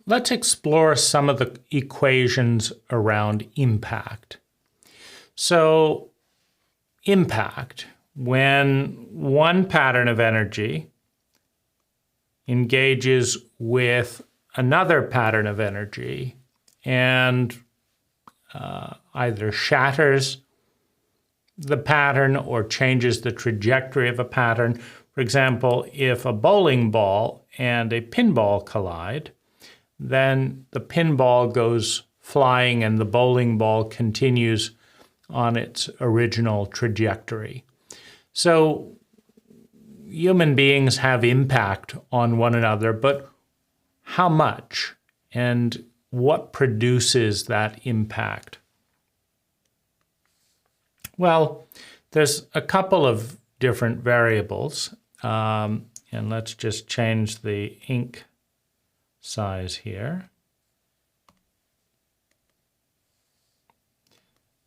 let's explore some of the equations around impact. So, impact, when one pattern of energy engages with another pattern of energy and either shatters the pattern or changes the trajectory of a pattern. For example, if a bowling ball and a pinball collide, then the pinball goes flying and the bowling ball continues on its original trajectory. So human beings have impact on one another, but how much and what produces that impact? Well, there's a couple of different variables, and let's just change the ink size here.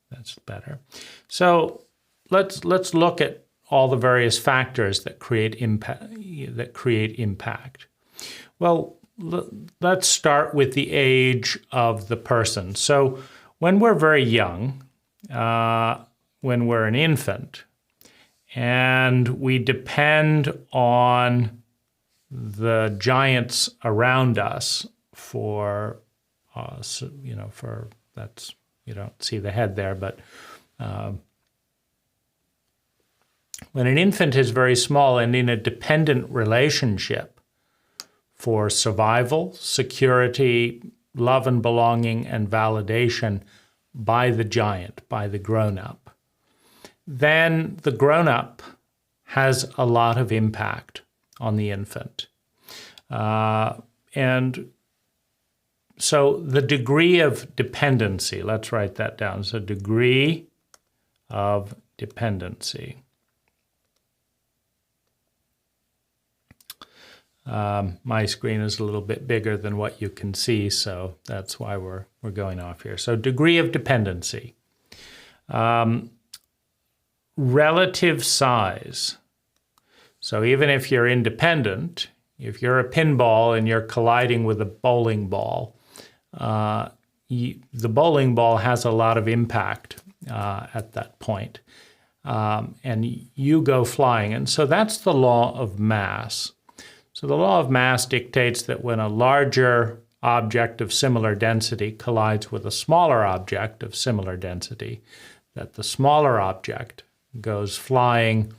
That's better. So let's look at all the various factors that create impact. Well, let's start with the age of the person. So when we're very young, when we're an infant, and we depend on the giants around us for, for that's, you don't see the head there, but when an infant is very small and in a dependent relationship for survival, security, love and belonging, and validation by the giant, by the grown-up, then the grown-up has a lot of impact on the infant. And so the degree of dependency, let's write that down. So degree of dependency. My screen is a little bit bigger than what you can see, so that's why we're going off here. So degree of dependency. Relative size. So even if you're independent, if you're a pinball and you're colliding with a bowling ball, the bowling ball has a lot of impact at that point, and you go flying. And so that's the law of mass. So the law of mass dictates that when a larger object of similar density collides with a smaller object of similar density, that the smaller object goes flying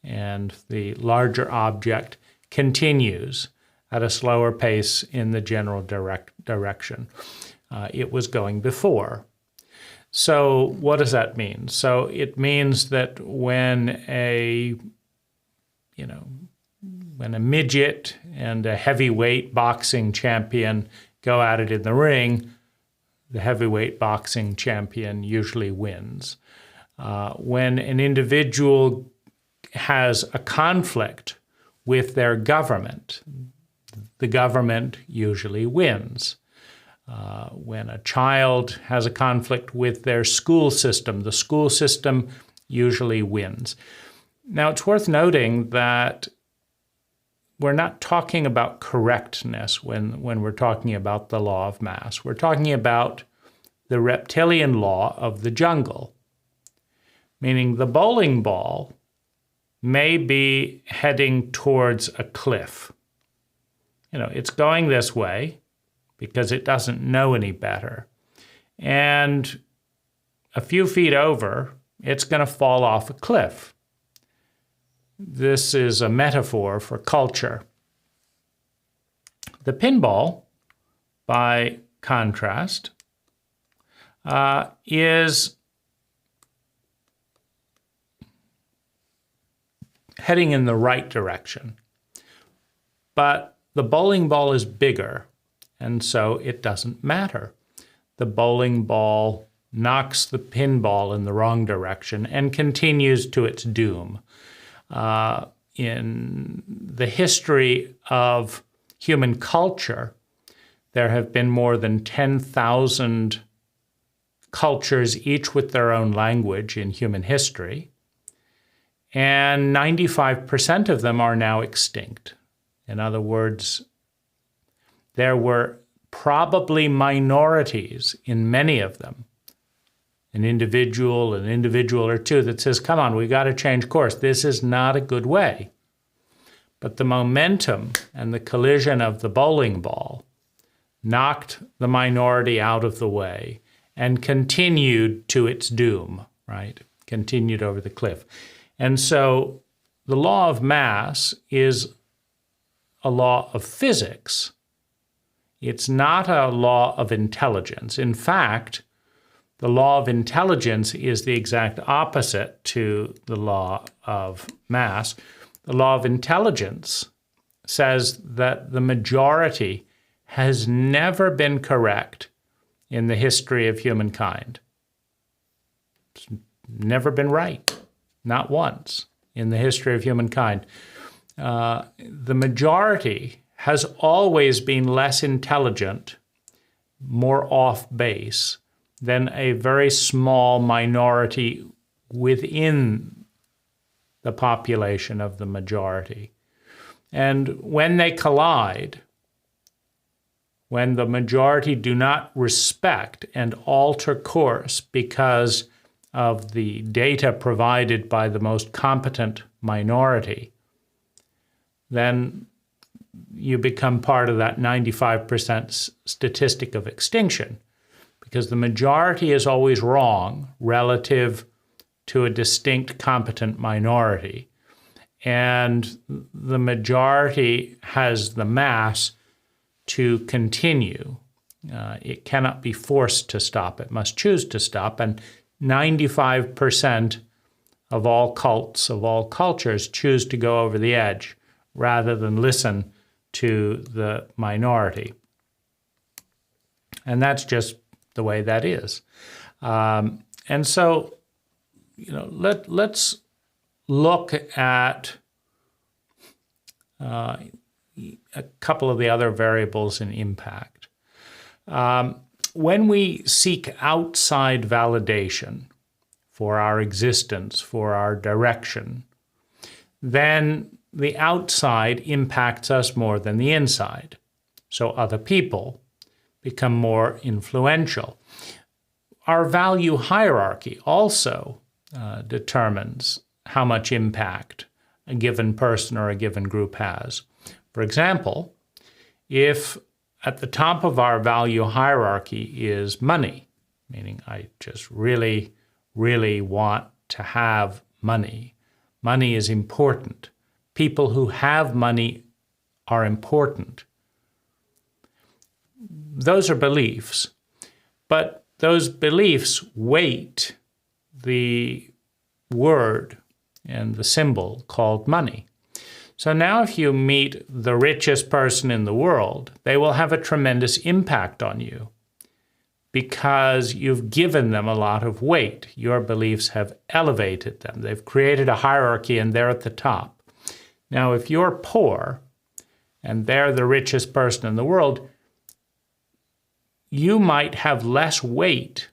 and the larger object continues at a slower pace in the general direction it was going before. So what does that mean? So it means that when a midget and a heavyweight boxing champion go at it in the ring, the heavyweight boxing champion usually wins. When an individual has a conflict with their government, the government usually wins. When a child has a conflict with their school system, the school system usually wins. Now, it's worth noting that we're not talking about correctness when we're talking about the law of mass. We're talking about the reptilian law of the jungle, meaning the bowling ball may be heading towards a cliff. It's going this way because it doesn't know any better. And a few feet over, it's going to fall off a cliff. This is a metaphor for culture. The pinball, by contrast, is heading in the right direction. But the bowling ball is bigger, and so it doesn't matter. The bowling ball knocks the pinball in the wrong direction and continues to its doom. In the history of human culture, there have been more than 10,000 cultures, each with their own language in human history, and 95% of them are now extinct. In other words, there were probably minorities in many of them. An individual or two that says, come on, we got to change course. This is not a good way. But the momentum and the collision of the bowling ball knocked the minority out of the way and continued to its doom, right? Continued over the cliff. And so the law of mass is a law of physics. It's not a law of intelligence. In fact, the law of intelligence is the exact opposite to the law of mass. The law of intelligence says that the majority has never been correct in the history of humankind. It's never been right, not once in the history of humankind. The majority has always been less intelligent, more off base than a very small minority within the population of the majority. And when they collide, when the majority do not respect and alter course because of the data provided by the most competent minority, then you become part of that 95% statistic of extinction, because the majority is always wrong relative to a distinct competent minority. And the majority has the mass to continue. It cannot be forced to stop. It must choose to stop. And 95% of all cults, of all cultures, choose to go over the edge rather than listen to the minority. And that's just the way that is. And so, let's look at a couple of the other variables in impact. When we seek outside validation for our existence, for our direction, then the outside impacts us more than the inside. So other people become more influential. Our value hierarchy also determines how much impact a given person or a given group has. For example, if at the top of our value hierarchy is money, meaning I just really, really want to have money. Money is important. People who have money are important. Those are beliefs, but those beliefs weight the word and the symbol called money. So now if you meet the richest person in the world, they will have a tremendous impact on you because you've given them a lot of weight. Your beliefs have elevated them. They've created a hierarchy and they're at the top. Now, if you're poor and they're the richest person in the world, you might have less weight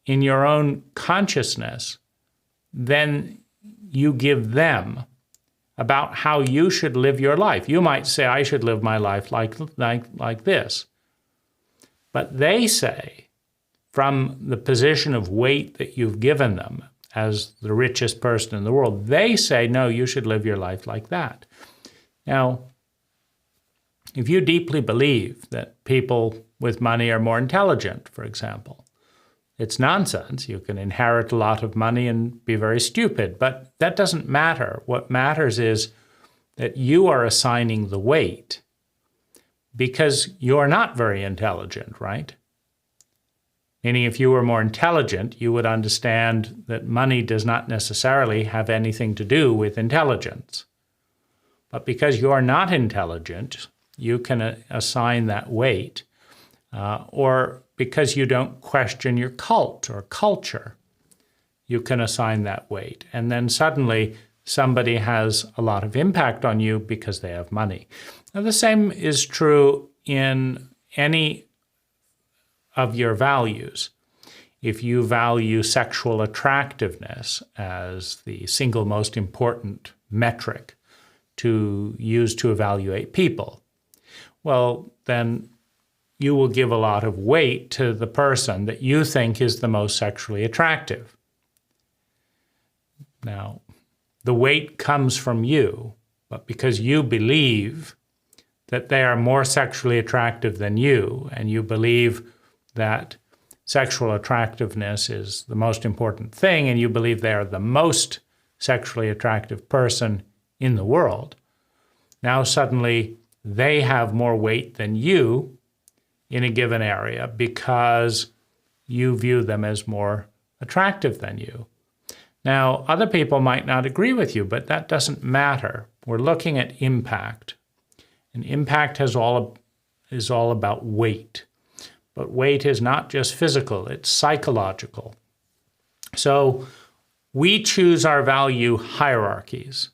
in your own consciousness than you give them about how you should live your life. You might say, I should live my life like this. But they say, from the position of weight that you've given them as the richest person in the world, they say, no, you should live your life like that. Now, if you deeply believe that people with money are more intelligent, for example, it's nonsense. You can inherit a lot of money and be very stupid, but that doesn't matter. What matters is that you are assigning the weight because you're not very intelligent, right? Meaning if you were more intelligent, you would understand that money does not necessarily have anything to do with intelligence. But because you're not intelligent, you can assign that weight, or because you don't question your cult or culture, you can assign that weight. And then suddenly somebody has a lot of impact on you because they have money. Now, the same is true in any of your values. If you value sexual attractiveness as the single most important metric to use to evaluate people, well, then you will give a lot of weight to the person that you think is the most sexually attractive. Now, the weight comes from you, but because you believe that they are more sexually attractive than you, and you believe that sexual attractiveness is the most important thing, and you believe they are the most sexually attractive person in the world, now suddenly they have more weight than you in a given area because you view them as more attractive than you. Now, other people might not agree with you, but that doesn't matter. We're looking at impact. And impact is all about weight. But weight is not just physical, it's psychological. So we choose our value hierarchies,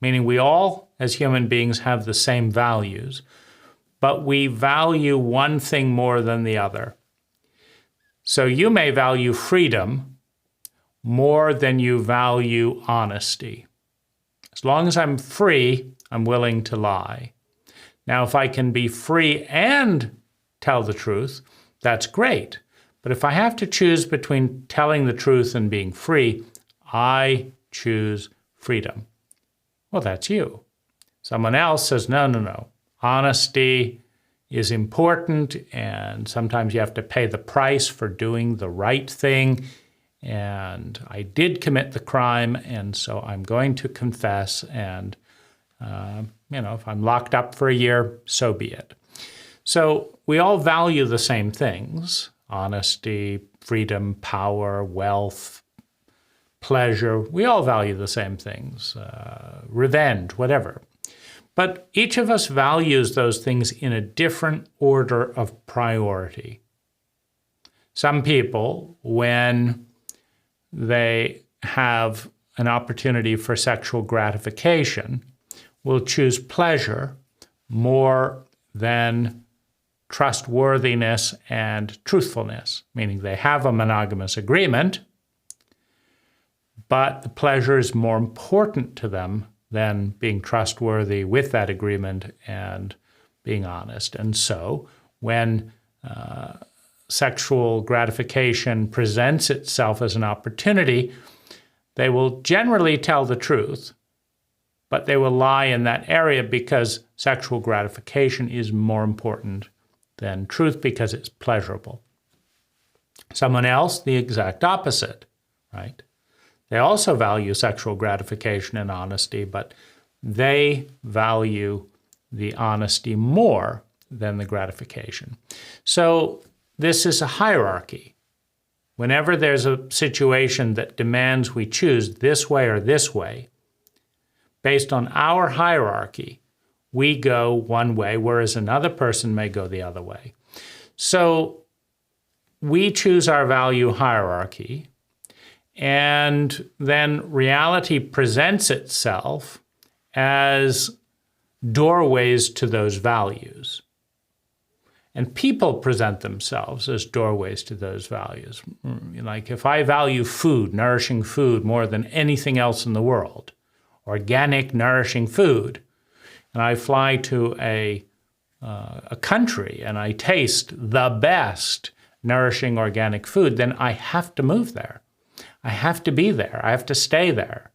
meaning we all, as human beings, have the same values, but we value one thing more than the other. So you may value freedom more than you value honesty. As long as I'm free, I'm willing to lie. Now, if I can be free and tell the truth, that's great. But if I have to choose between telling the truth and being free, I choose freedom. Well, that's you. Someone else says, no. Honesty is important, and sometimes you have to pay the price for doing the right thing. And I did commit the crime, and so I'm going to confess, and if I'm locked up for a year, so be it. So we all value the same things: honesty, freedom, power, wealth, pleasure. We all value the same things, revenge, whatever. But each of us values those things in a different order of priority. Some people, when they have an opportunity for sexual gratification, will choose pleasure more than trustworthiness and truthfulness, meaning they have a monogamous agreement, but the pleasure is more important to them than being trustworthy with that agreement and being honest. And so when sexual gratification presents itself as an opportunity, they will generally tell the truth, but they will lie in that area because sexual gratification is more important than truth because it's pleasurable. Someone else, the exact opposite, right? They also value sexual gratification and honesty, but they value the honesty more than the gratification. So this is a hierarchy. Whenever there's a situation that demands we choose this way or this way, based on our hierarchy, we go one way, whereas another person may go the other way. So we choose our value hierarchy, and then reality presents itself as doorways to those values. And people present themselves as doorways to those values. Like if I value food, nourishing food, more than anything else in the world, organic, nourishing food, and I fly to a country and I taste the best nourishing organic food, then I have to move there. I have to be there. I have to stay there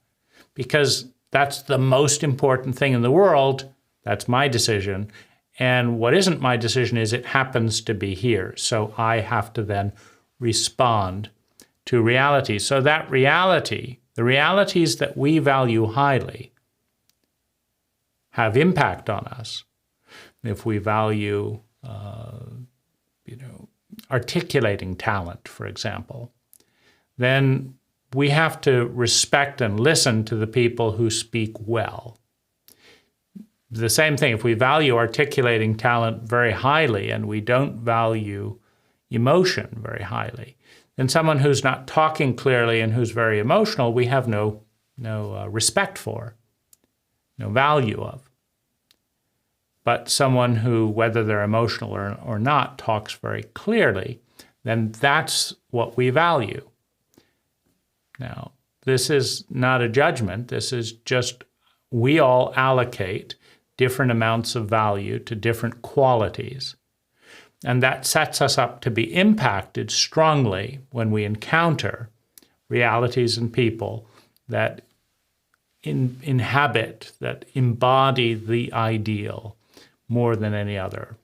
because that's the most important thing in the world. That's my decision. And what isn't my decision is it happens to be here. So I have to then respond to reality. So that reality, the realities that we value highly, have impact on us. If we value, articulating talent, for example, then we have to respect and listen to the people who speak well. The same thing, if we value articulating talent very highly and we don't value emotion very highly, then someone who's not talking clearly and who's very emotional, we have no respect for, no value of. But someone who, whether they're emotional or not, talks very clearly, then that's what we value. Now, this is not a judgment. This is just we all allocate different amounts of value to different qualities. And that sets us up to be impacted strongly when we encounter realities and people that inhabit, that embody the ideal more than any other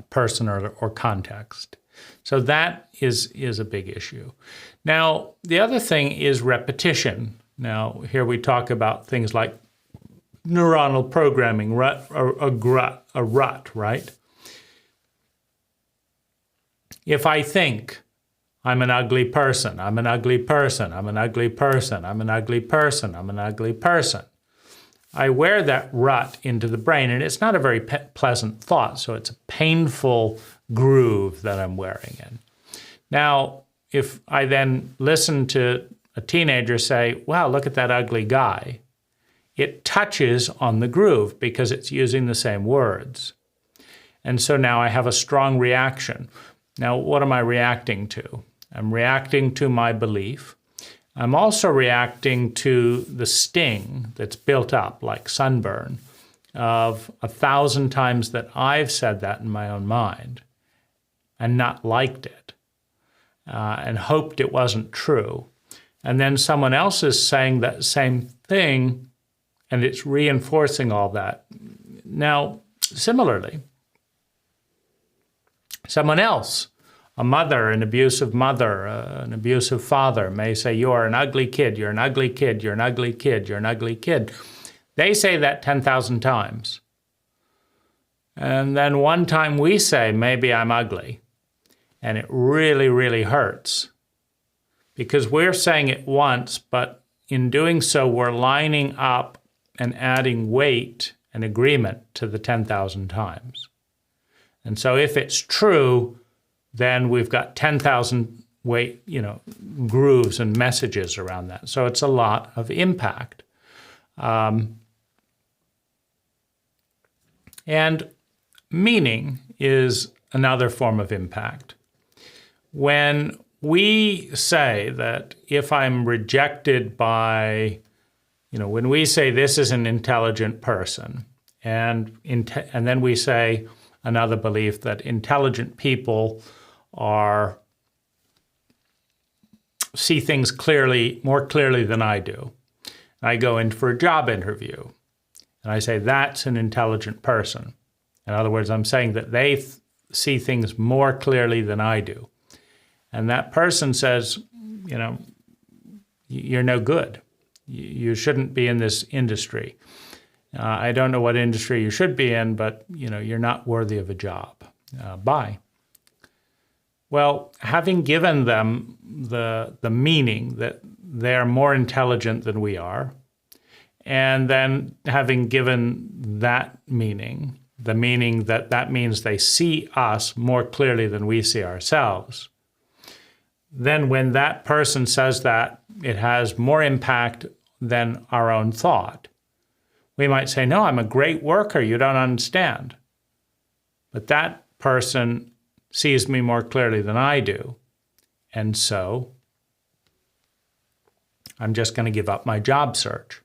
person or context. So that is a big issue. Now, the other thing is repetition. Now, here we talk about things like neuronal programming, a rut, right? If I think I'm an ugly person, I'm an ugly person, I'm an ugly person, I'm an ugly person, I'm an ugly person, I wear that rut into the brain, and it's not a very pleasant thought, so it's a painful groove that I'm wearing in. Now, if I then listen to a teenager say, wow, look at that ugly guy, it touches on the groove because it's using the same words. And so now I have a strong reaction. Now, what am I reacting to? I'm reacting to my belief. I'm also reacting to the sting that's built up, like sunburn, of 1,000 times that I've said that in my own mind and not liked it and hoped it wasn't true. And then someone else is saying that same thing, and it's reinforcing all that. Now, similarly, someone else, a mother, an abusive mother, an abusive father may say, you are an ugly kid, you're an ugly kid, you're an ugly kid, you're an ugly kid. They say that 10,000 times. And then one time we say, maybe I'm ugly. And it really, really hurts. Because we're saying it once, but in doing so, we're lining up and adding weight and agreement to the 10,000 times. And so if it's true, then we've got 10,000 grooves and messages around that. So it's a lot of impact. And meaning is another form of impact. When we say that if I'm rejected by, when we say this is an intelligent person, and then we say another belief that intelligent people see things more clearly than I do. I go in for a job interview, and I say that's an intelligent person. In other words, I'm saying that they see things more clearly than I do. And that person says, you're no good. You shouldn't be in this industry. I don't know what industry you should be in, but you're not worthy of a job. Bye. Well, having given them the meaning that they're more intelligent than we are, and then having given that meaning, the meaning that means they see us more clearly than we see ourselves, then when that person says that, it has more impact than our own thought. We might say, no, I'm a great worker, you don't understand. But that person sees me more clearly than I do. And so I'm just going to give up my job search.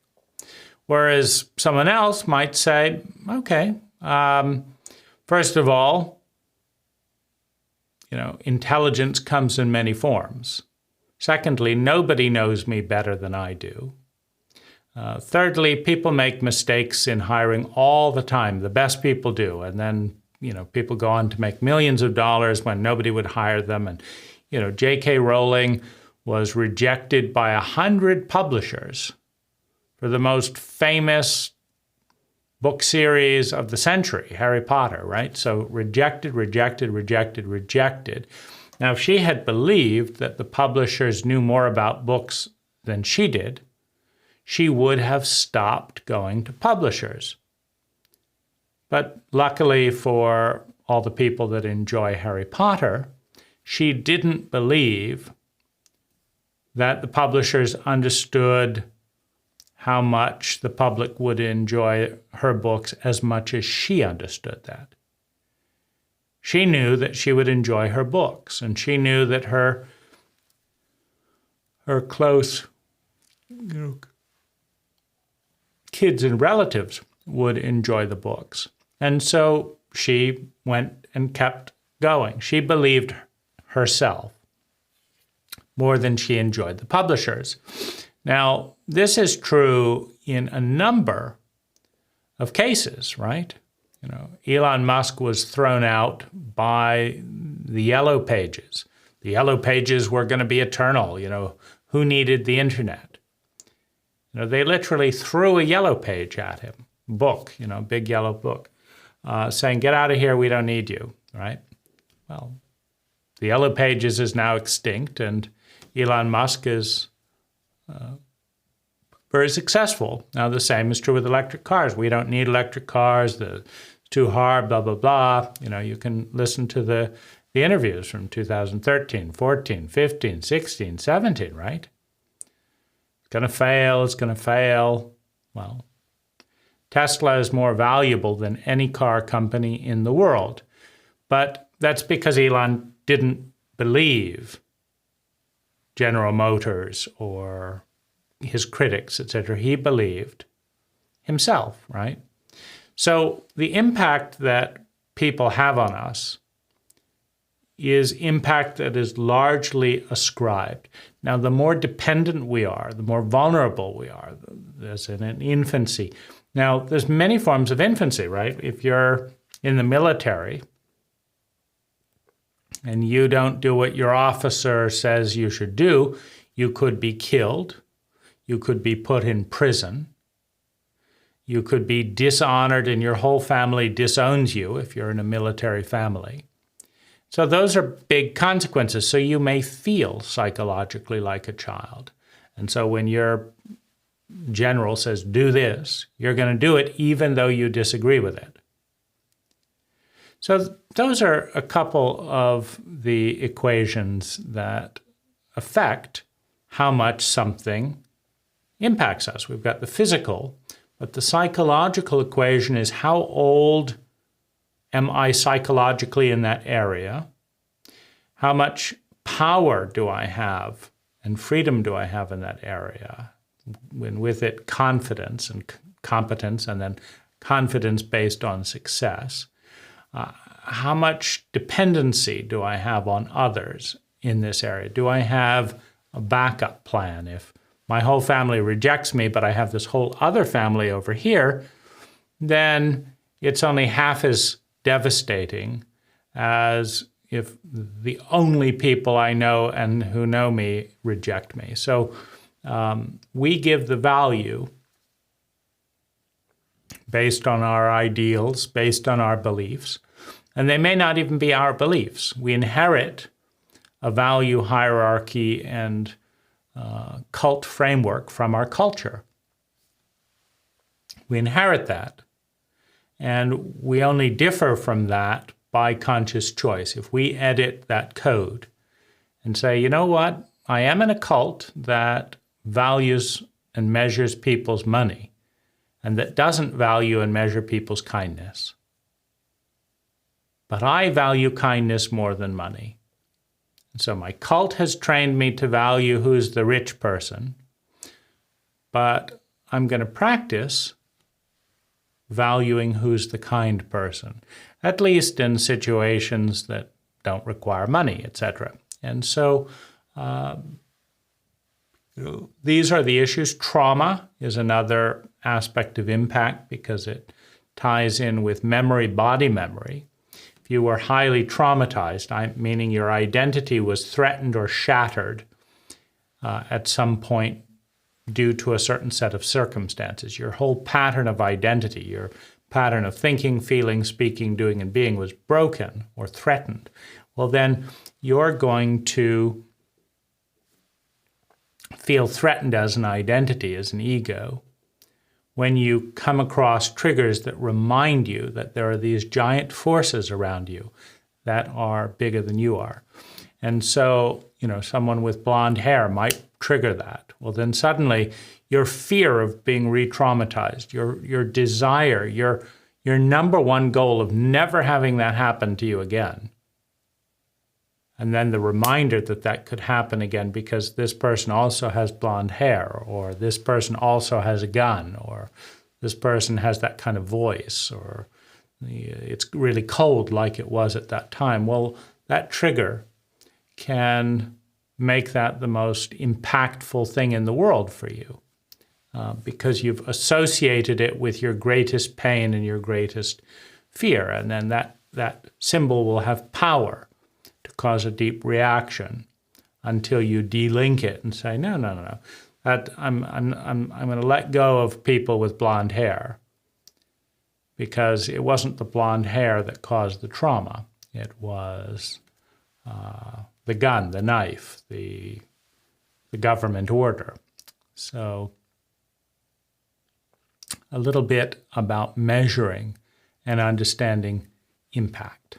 Whereas someone else might say, okay, first of all, intelligence comes in many forms. Secondly, nobody knows me better than I do. Thirdly, people make mistakes in hiring all the time. The best people do. And then, people go on to make millions of dollars when nobody would hire them. And, J.K. Rowling was rejected by 100 publishers for the most famous book series of the century, Harry Potter, right? So rejected, rejected, rejected, rejected. Now, if she had believed that the publishers knew more about books than she did, she would have stopped going to publishers. But luckily for all the people that enjoy Harry Potter, she didn't believe that the publishers understood how much the public would enjoy her books as much as she understood that. She knew that she would enjoy her books, and she knew that her close kids and relatives would enjoy the books. And so she went and kept going. She believed herself more than she enjoyed the publishers. Now, this is true in a number of cases, right? Elon Musk was thrown out by the Yellow Pages. The Yellow Pages were going to be eternal. Who needed the internet? They literally threw a yellow page at him, book, big yellow book, saying, get out of here, we don't need you, right? Well, the Yellow Pages is now extinct, and Elon Musk is very successful. Now, the same is true with electric cars. We don't need electric cars. It's too hard, blah, blah, blah. You can listen to the interviews from 2013, 14, 15, 16, 17, right? It's going to fail. Well, Tesla is more valuable than any car company in the world. But that's because Elon didn't believe General Motors or his critics, etc. He believed himself, right? So the impact that people have on us is impact that is largely ascribed. Now, the more dependent we are, the more vulnerable we are, as in an infancy. Now, there's many forms of infancy, right? If you're in the military and you don't do what your officer says you should do, you could be killed. You could be put in prison. You could be dishonored and your whole family disowns you if you're in a military family. So those are big consequences. So you may feel psychologically like a child. And so when your general says, do this, you're going to do it even though you disagree with it. So those are a couple of the equations that affect how much something impacts us. We've got the physical, but the psychological equation is how old am I psychologically in that area? How much power do I have and freedom do I have in that area? And with it, confidence and competence, and then confidence based on success. How much dependency do I have on others in this area? Do I have a backup plan? If my whole family rejects me, but I have this whole other family over here, then it's only half as devastating as if the only people I know and who know me reject me. So we give the value based on our ideals, based on our beliefs, and they may not even be our beliefs. We inherit a value hierarchy and cult framework from our culture. We inherit that. And we only differ from that by conscious choice. If we edit that code and say, you know what, I am in a cult that values and measures people's money and that doesn't value and measure people's kindness. But I value kindness more than money. And so my cult has trained me to value who's the rich person, but I'm going to practice valuing who's the kind person, at least in situations that don't require money, etc. And so these are the issues. Trauma is another aspect of impact because it ties in with memory, body memory. If you were highly traumatized, meaning your identity was threatened or shattered at some point due to a certain set of circumstances. Your whole pattern of identity, your pattern of thinking, feeling, speaking, doing, and being was broken or threatened. Well, then you're going to feel threatened as an identity, as an ego, when you come across triggers that remind you that there are these giant forces around you that are bigger than you are. And so, someone with blonde hair might trigger that. Well, then suddenly your fear of being re-traumatized, your desire, your number one goal of never having that happen to you again. And then the reminder that that could happen again because this person also has blonde hair, or this person also has a gun, or this person has that kind of voice, or it's really cold like it was at that time. Well, that trigger can make that the most impactful thing in the world for you because you've associated it with your greatest pain and your greatest fear. And then that symbol will have power to cause a deep reaction until you delink it and say, no. I'm going to let go of people with blonde hair because it wasn't the blonde hair that caused the trauma. It was the gun, the knife, the government order. So a little bit about measuring and understanding impact.